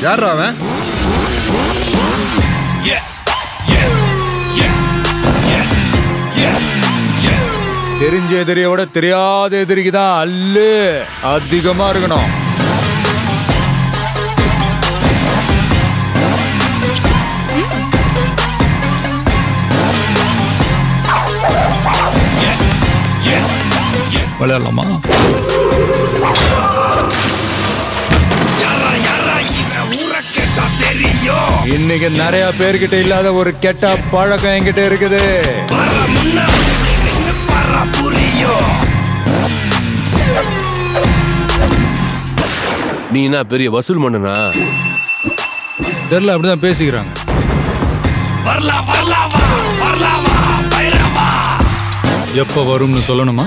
யாரா அவன்? தெரிஞ்ச எதிரியை விட தெரியாத எதிரிக்கு தான் அல்லு அதிகமா இருக்கணும். விளையாடலாமா? இன்னைக்கு நிறைய பேர்கிட்ட இல்லாத ஒரு கெட்ட பழக்கம் என்கிட்ட இருக்குது. நீ என்ன பெரிய வசூல் மன்னனா? தெரியல, அப்படிதான் பேசிக்கிறாங்க. வரலா வரலா வரலா எப்ப வரும்னு சொல்லணுமா?